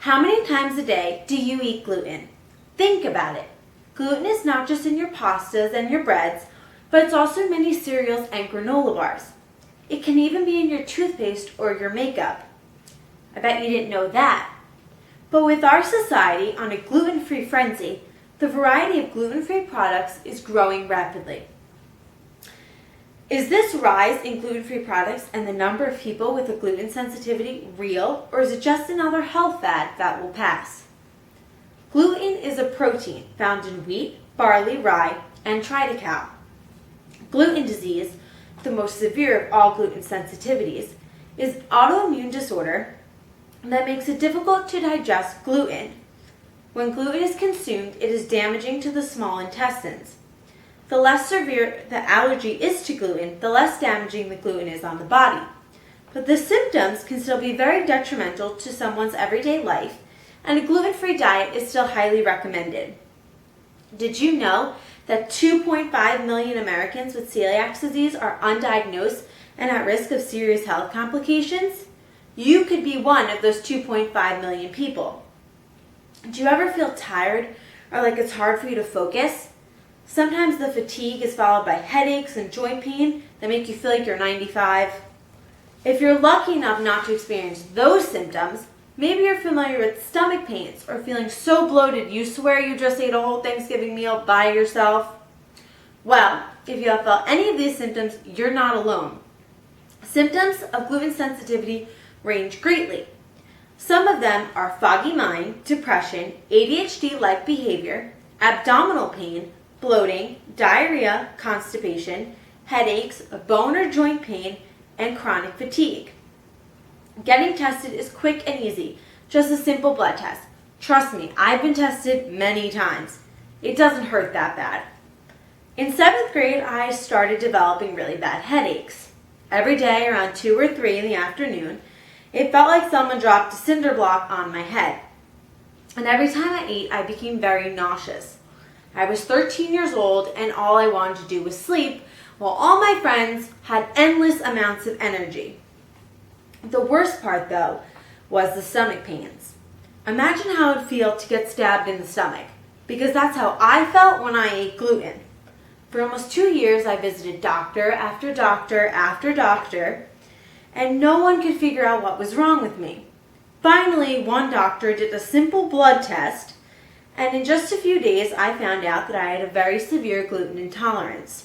How many times a day do you eat gluten? Think about it. Gluten is not just in your pastas and your breads, but it's also in many cereals and granola bars. It can even be in your toothpaste or your makeup. I bet you didn't know that. But with our society on a gluten-free frenzy, the variety of gluten-free products is growing rapidly. Is this rise in gluten-free products and the number of people with a gluten sensitivity real, or is it just another health fad that will pass? Gluten is a protein found in wheat, barley, rye, and triticale. Gluten disease, the most severe of all gluten sensitivities, is an autoimmune disorder that makes it difficult to digest gluten. When gluten is consumed, it is damaging to the small intestines. The less severe the allergy is to gluten, the less damaging the gluten is on the body. But the symptoms can still be very detrimental to someone's everyday life, and a gluten-free diet is still highly recommended. Did you know that 2.5 million Americans with celiac disease are undiagnosed and at risk of serious health complications? You could be one of those 2.5 million people. Do you ever feel tired or like it's hard for you to focus? Sometimes the fatigue is followed by headaches and joint pain that make you feel like you're 95. If you're lucky enough not to experience those symptoms, maybe you're familiar with stomach pains or feeling so bloated you swear you just ate a whole Thanksgiving meal by yourself. Well, if you have felt any of these symptoms, you're not alone. Symptoms of gluten sensitivity range greatly. Some of them are foggy mind, depression, ADHD-like behavior, abdominal pain, bloating, diarrhea, constipation, headaches, bone or joint pain, and chronic fatigue. Getting tested is quick and easy, just a simple blood test. Trust me, I've been tested many times. It doesn't hurt that bad. In 7th grade, I started developing really bad headaches. Every day around 2 or 3 in the afternoon, it felt like someone dropped a cinder block on my head. And every time I ate, I became very nauseous. I was 13 years old and all I wanted to do was sleep, while all my friends had endless amounts of energy. The worst part, though, was the stomach pains. Imagine how it would feel to get stabbed in the stomach, because that's how I felt when I ate gluten. For almost 2 years, I visited doctor after doctor after doctor, and no one could figure out what was wrong with me. Finally, one doctor did a simple blood test, and in just a few days, I found out that I had a very severe gluten intolerance.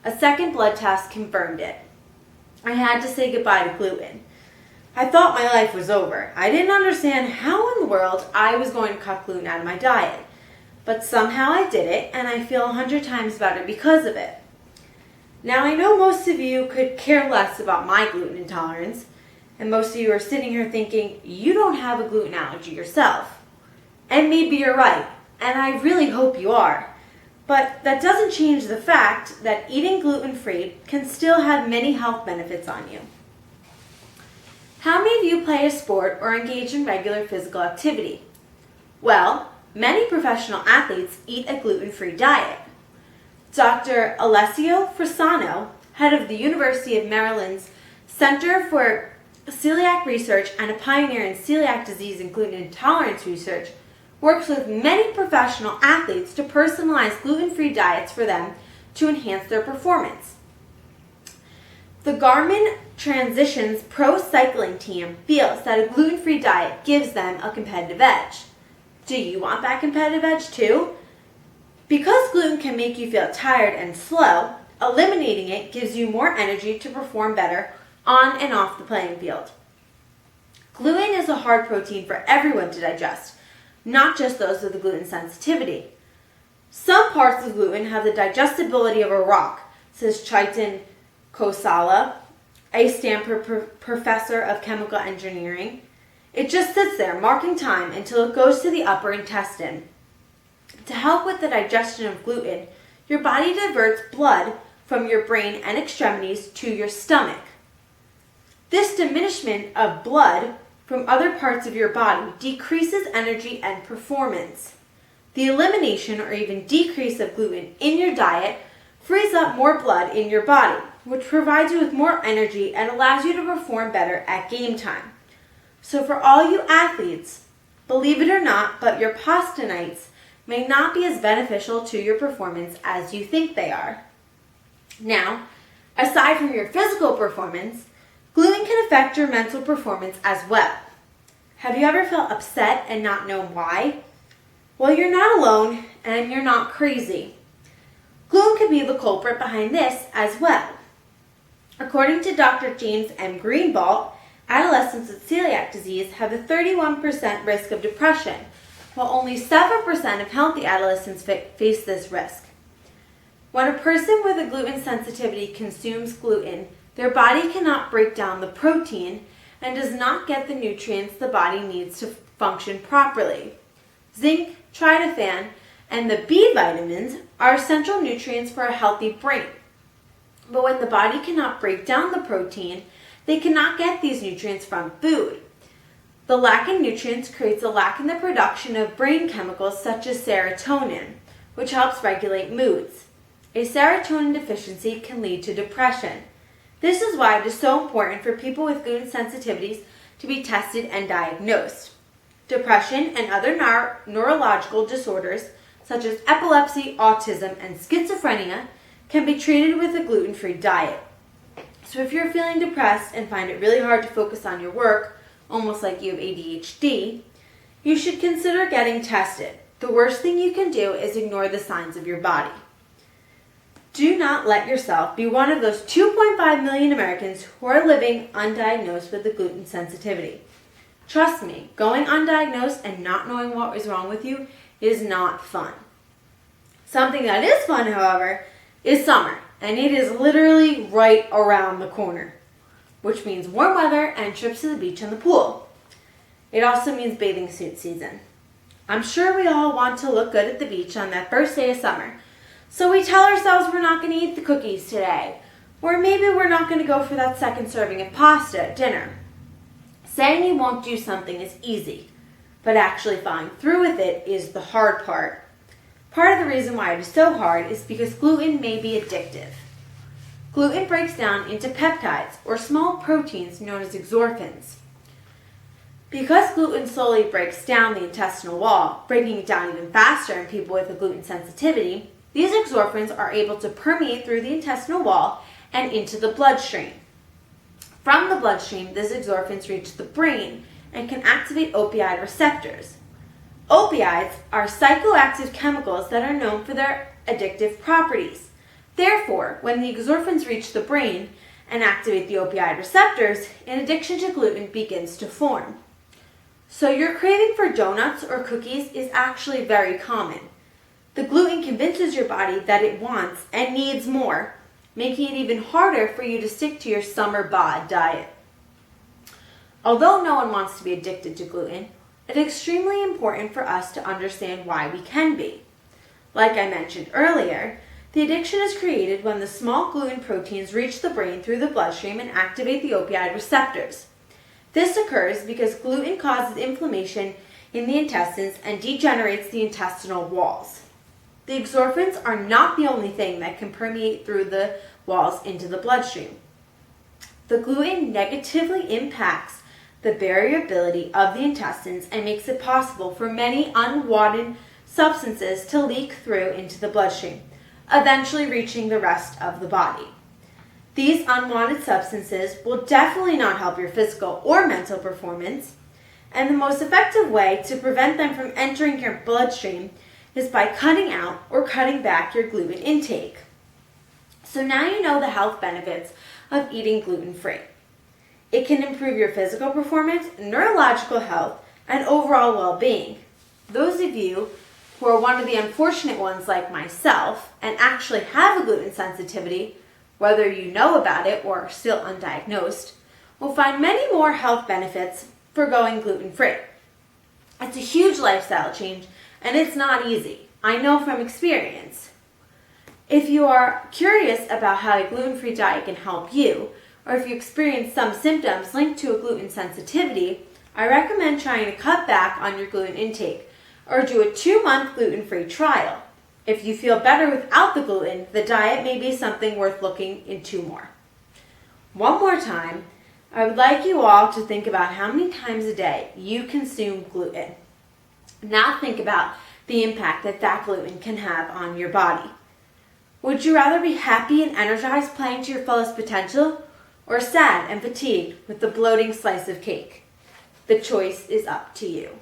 A second blood test confirmed it. I had to say goodbye to gluten. I thought my life was over. I didn't understand how in the world I was going to cut gluten out of my diet. But somehow I did it, and I feel 100 times better because of it. Now I know most of you could care less about my gluten intolerance, and most of you are sitting here thinking, you don't have a gluten allergy yourself. And maybe you're right, and I really hope you are. But that doesn't change the fact that eating gluten-free can still have many health benefits on you. How many of you play a sport or engage in regular physical activity? Well, many professional athletes eat a gluten-free diet. Dr. Alessio Frisano, head of the University of Maryland's Center for Celiac Research and a pioneer in celiac disease and gluten intolerance research, works with many professional athletes to personalize gluten-free diets for them to enhance their performance. The Garmin Transitions Pro Cycling Team feels that a gluten-free diet gives them a competitive edge. Do you want that competitive edge too? Because gluten can make you feel tired and slow, eliminating it gives you more energy to perform better on and off the playing field. Gluten is a hard protein for everyone to digest, not just those with a gluten sensitivity. Some parts of gluten have the digestibility of a rock, says Chaitan Kosala, a Stanford professor of chemical engineering. It just sits there, marking time until it goes to the upper intestine. To help with the digestion of gluten, your body diverts blood from your brain and extremities to your stomach. This diminishment of blood from other parts of your body decreases energy and performance. The elimination or even decrease of gluten in your diet frees up more blood in your body, which provides you with more energy and allows you to perform better at game time. So for all you athletes, Believe it or not, but your pasta nights may not be as beneficial to your performance as you think they are. Now, aside from your physical performance, gluten can affect your mental performance as well. Have you ever felt upset and not known why? Well, you're not alone and you're not crazy. Gluten could be the culprit behind this as well. According to Dr. James M. Greenblatt, adolescents with celiac disease have a 31% risk of depression, while only 7% of healthy adolescents face this risk. When a person with a gluten sensitivity consumes gluten, their body cannot break down the protein and does not get the nutrients the body needs to function properly. Zinc, tryptophan, and the B vitamins are essential nutrients for a healthy brain. But when the body cannot break down the protein, they cannot get these nutrients from food. The lack in nutrients creates a lack in the production of brain chemicals such as serotonin, which helps regulate moods. A serotonin deficiency can lead to depression. This is why it is so important for people with gluten sensitivities to be tested and diagnosed. Depression and other neurological disorders, such as epilepsy, autism, and schizophrenia, can be treated with a gluten-free diet. So if you're feeling depressed and find it really hard to focus on your work, almost like you have ADHD, you should consider getting tested. The worst thing you can do is ignore the signs of your body. Do not let yourself be one of those 2.5 million Americans who are living undiagnosed with a gluten sensitivity. Trust me, going undiagnosed and not knowing what is wrong with you is not fun. Something that is fun, however, is summer, and it is literally right around the corner, which means warm weather and trips to the beach and the pool. It also means bathing suit season. I'm sure we all want to look good at the beach on that first day of summer, so we tell ourselves we're not going to eat the cookies today, or maybe we're not going to go for that second serving of pasta at dinner. Saying you won't do something is easy, but actually following through with it is the hard part. Part of the reason why it is so hard is because gluten may be addictive. Gluten breaks down into peptides, or small proteins known as exorphins. Because gluten slowly breaks down the intestinal wall, breaking it down even faster in people with a gluten sensitivity, these exorphins are able to permeate through the intestinal wall and into the bloodstream. From the bloodstream, these exorphins reach the brain and can activate opioid receptors. Opioids are psychoactive chemicals that are known for their addictive properties. Therefore, when the exorphins reach the brain and activate the opioid receptors, an addiction to gluten begins to form. So your craving for donuts or cookies is actually very common. The gluten convinces your body that it wants and needs more, making it even harder for you to stick to your summer bod diet. Although no one wants to be addicted to gluten, it is extremely important for us to understand why we can be. Like I mentioned earlier, the addiction is created when the small gluten proteins reach the brain through the bloodstream and activate the opioid receptors. This occurs because gluten causes inflammation in the intestines and degenerates the intestinal walls. The exorphins are not the only thing that can permeate through the walls into the bloodstream. The gluten negatively impacts the barrier-ability of the intestines and makes it possible for many unwanted substances to leak through into the bloodstream, eventually reaching the rest of the body. These unwanted substances will definitely not help your physical or mental performance, and the most effective way to prevent them from entering your bloodstream is by cutting out or cutting back your gluten intake. So now you know the health benefits of eating gluten-free. It can improve your physical performance, neurological health, and overall well-being. Those of you who are one of the unfortunate ones like myself and actually have a gluten sensitivity, whether you know about it or are still undiagnosed, will find many more health benefits for going gluten-free. It's a huge lifestyle change, and it's not easy. I know from experience. If you are curious about how a gluten-free diet can help you, or if you experience some symptoms linked to a gluten sensitivity, I recommend trying to cut back on your gluten intake or do a 2-month gluten-free trial. If you feel better without the gluten, the diet may be something worth looking into more. One more time, I would like you all to think about how many times a day you consume gluten. Now think about the impact that gluten can have on your body. Would you rather be happy and energized playing to your fullest potential, or sad and fatigued with the bloating slice of cake? The choice is up to you.